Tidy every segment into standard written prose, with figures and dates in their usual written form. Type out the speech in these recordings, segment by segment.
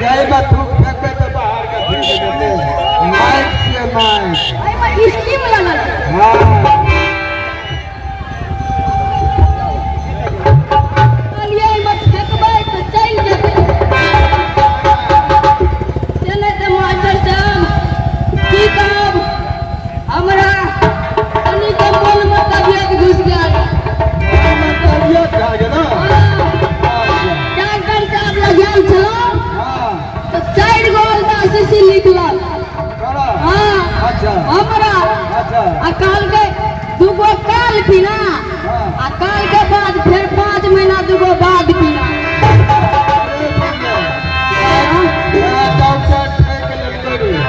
जाए बा थूक फेंके तो बाहर का फेंक देते माइक से माइक भाई मैं स्कीम लगा हाँ लिए मत फेंकबे तो चल जाते चले तो मास्टर साहब की काम हमरा तनी के मन में तबियत घुस गया तबियत आ गया ना डॉक्टर साहब लगे चलो हाँ तो 4 गो उल्टा लिखला करा हाँ अच्छा हमरा अच्छा अकाल के 2 गो काल थी ना हाँ अकाल के बाद फिर 5 महीना 2 गो बाद थी ना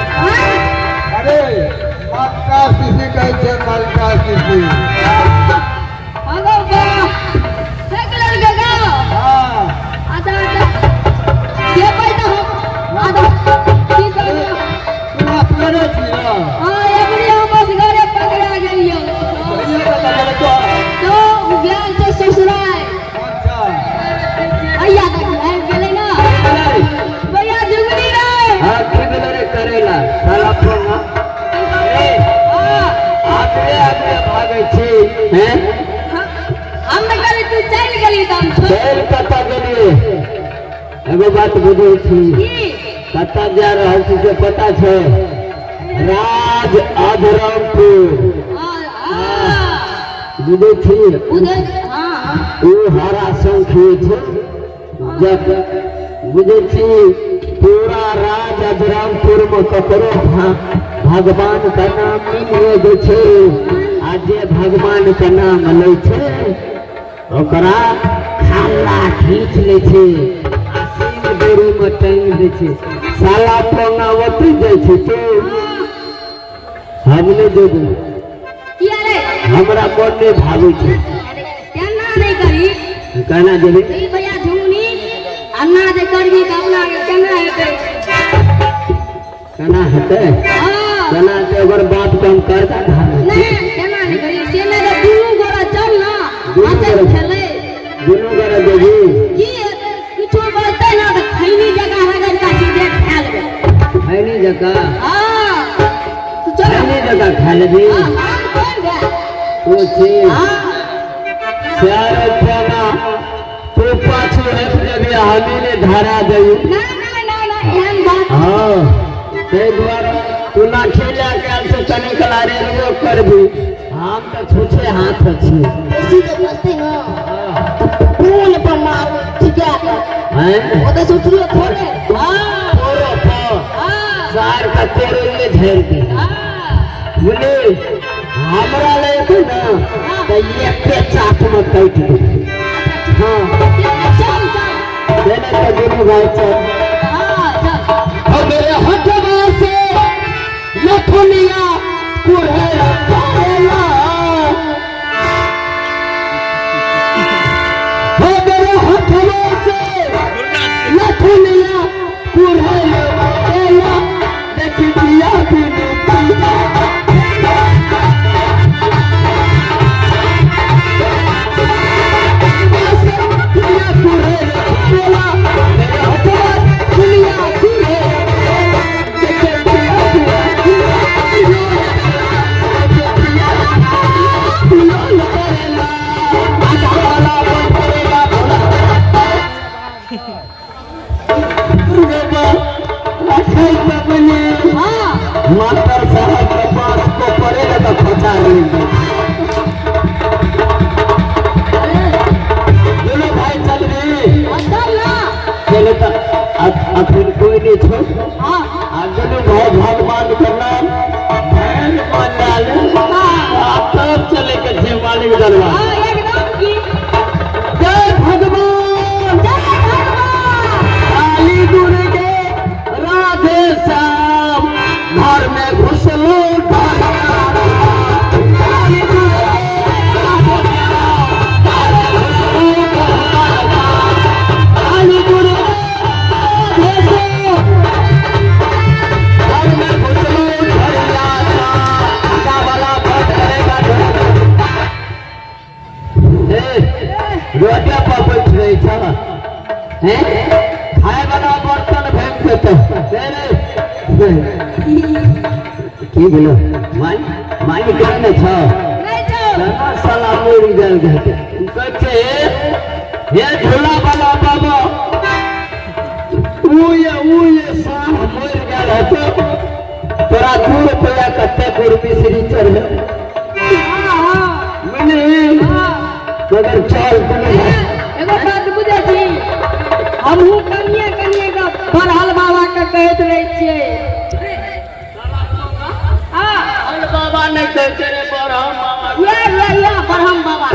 अरे मक्का किसी कहते मलका किसी हेलो बा एक लड़के का हाँ आधा ये पैसा हो आधा की कर तुम अपने छिया हां एवरी हम बस घरे पकड़ा गई हो भैया का लगा तो ज्ञान से ससुराल अच्छा भैया तक लाइन गेले ना भैया जुगनी रे हाँ किधर रे करेला साला फोन आगे आगे भागे छी हैं हम न करे तू चल गेली दम छोड़ चल कता गेली एगो बात बुझै छी की कता जा रहल छी से पता छै राज आधरामपुर बुझै छी उधर हां ओ हरा संखी छै जब बुझै छी पूरा राज आधरामपुर में ककरो भगवान का नाम नहीं ले छै आ जे भगवान का नाम लै छै ओकरा खाला खींच ले छै आ सिंह डोरी में टांग दे छै साला पोंगा ओती जाइ छै तो हम नहीं देबू किया रे हमरा मन नहीं भावे छै केना नहीं करी कहना जेबी ई भैया झुमनी अन्ना जे करबी त अपना के केना हेतै केना हेतै हां केना से अगर बात कम कर दा नहीं केना नहीं करी से ने दुनू गोरा चल ना हाथे खेले दुनू गोरा देबी की हेतै किछो बोलते ना त खैनी जगह है का चीज खा लेबे खैनी जगह हां तू चल खैनी जगह खा लेबी हां हम कौन गया तो छी हां सारे खाना तो पाछू एक जगह हमी ने धारा देबी ना ना ना ना एहन बात हाँ ते द्वारा तू ना खेला के से तने कलारे रो करबी हम तो छुछे हाथ छी ऐसी तो बोलते हो फूल पर मार ठीक है हैं वो तो सोच लियो थोड़े हां तोरो पा हां सार का तेरे में झेल दी हां बोले हमरा ले तो ना तो ये पे चाट में काट दे हाँ चल चल देने तो दोनों भाई चल हां चल और मेरे हटवा से लखनिया कुरहेला पाला हो मेरे हटवा से लखनिया कुरहेला पाला देख दिया बिनु मास्टर साहब के पास को पड़ेगा तो खचा लेंगे दोनों भाई चल गए चल ना चले तो फिर कोई नहीं छोड़ हां दोनों भाई भगवान का नाम भैन मान ले आप तब चले के थे मालिक दरबार हां एकदम की जय भगवान काली दुर्गे राधे श्याम घर में घुसलो काली दुर्गे राधे श्याम काली दुर्गे राधे श्याम तो की बोलो मानी करने छ नहीं छो साला मोरी जल गए कहते ये झूला वाला बाबा उये साह मोर गल हतो तोरा 2 रुपया कते कुर्मी श्री चढ़ हां मने मगर चल तने एगो बात बुझै छी हमहू कनिए का बरहल बाबा के कहत रहे छियै हां बाबा नहीं कहते रे बरहम बाबा या बरहम बाबा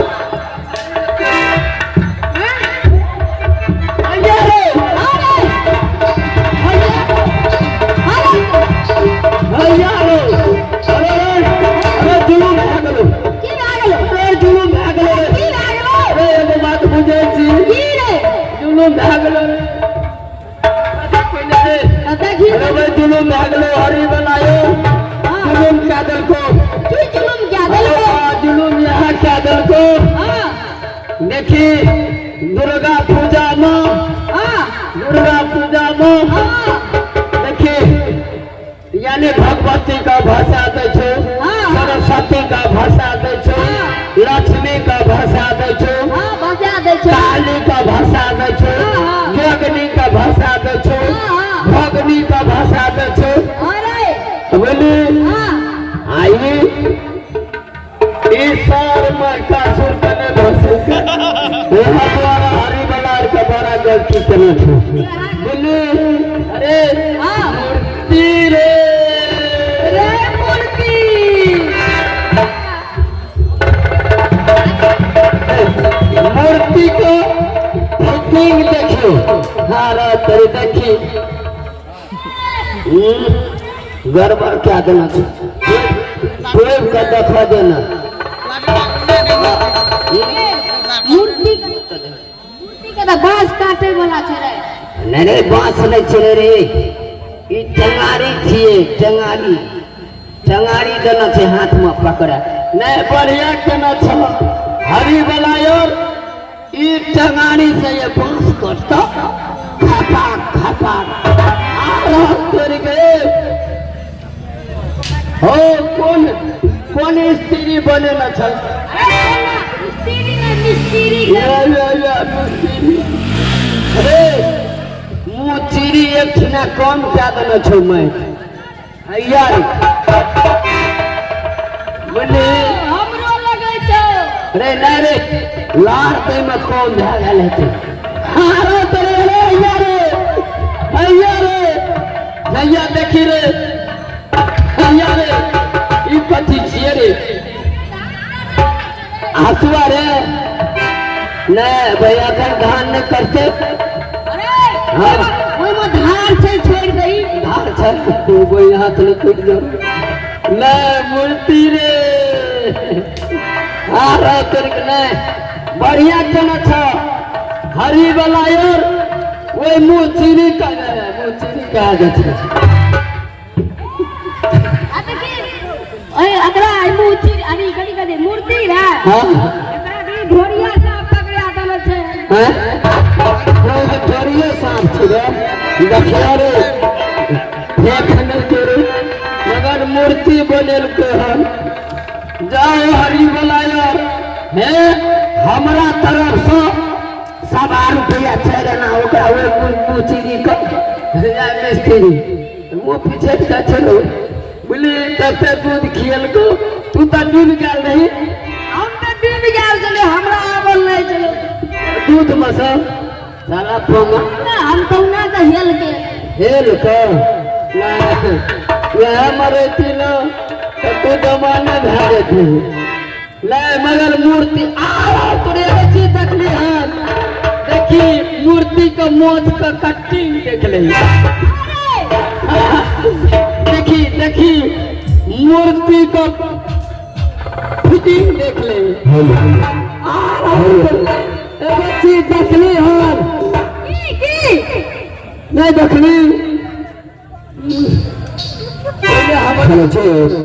हरी बनायो जुलूम क्या दल को जुलूम यहाँ क्या दल को देखी दुर्गा पूजा में देखी यानी भगवती का भाषा दे छो सरस्वती का भाषा दे छो लक्ष्मी का भाषा दे छो काली का भाषा दे छो योगिनी का भाषा दे छो भगनी का भाषा दे छो बोली आइए ईश्वर में का सुर कने भाषा यहाँ द्वारा हरी बलार का बड़ा गलती करना छो बोली अरे मूर्ति रे मूर्ति को फिटिंग देखियो हारा तेरे देखी गड़बड़ क्या देना कोई का देखा देना मूर्ति के तो बांस काटे वाला छे रे नहीं रे बांस नहीं चले रे ई टंगारी छिए टंगारी देना छे हाथ में पकड़ा नहीं बढ़िया केना छ हरी बलायर ई टंगारी से ये बांस काटता खपा आ तोरी गए हो कौन स्त्री बने न छ मिस्त्री अरे मुचिरी एक ना कम क्या देना छो मैं यार बोले हमरो लगे छो अरे नहीं रे लार पे में कौन धागा लेते हारो तेरे रे नैया देखी रे ई कथी छिए रे आसुआ रे नहीं भैया कर धान नहीं करते अरे हाँ ओइ में धार छै छोड़ दई धार छै तू कोई हाथ नहीं कूट जाओ नहीं मूर्ति रे आ रहा तेरे नहीं बढ़िया चना छ हरी बलायर वो मुँह चीनी का आगे छै ओए अकरा मूर्ति अभी कदी मूर्ति रे हाँ एकरा भी ढोरिया साफ पकड़ा देले छै हैं ढोरिया साफ छै रे देखिया रे देखने तेरे मगर मूर्ति बनेल के हम जाओ हरी बलायर है हमरा तरफ से 1.5 रुपया छै ना ओकरा वो मुचीनी का मिस्त्री वो पीछे का चलो बोले तब दूध खियल को तू तो डूब गया नहीं हम तो डूब गेल चले हमरा आवल नहीं चलो दूध में सब साला पोंगा हम तो ना तो हेल के यह मरे थी ना तो जमाना धारे थे ले मगर मूर्ति तुरे चीज देख ली देखी मूर्ति का मोज का कटिंग देख ली देखी मूर्ति को फिटिंग देख ले चीज देख ली नहीं देखनी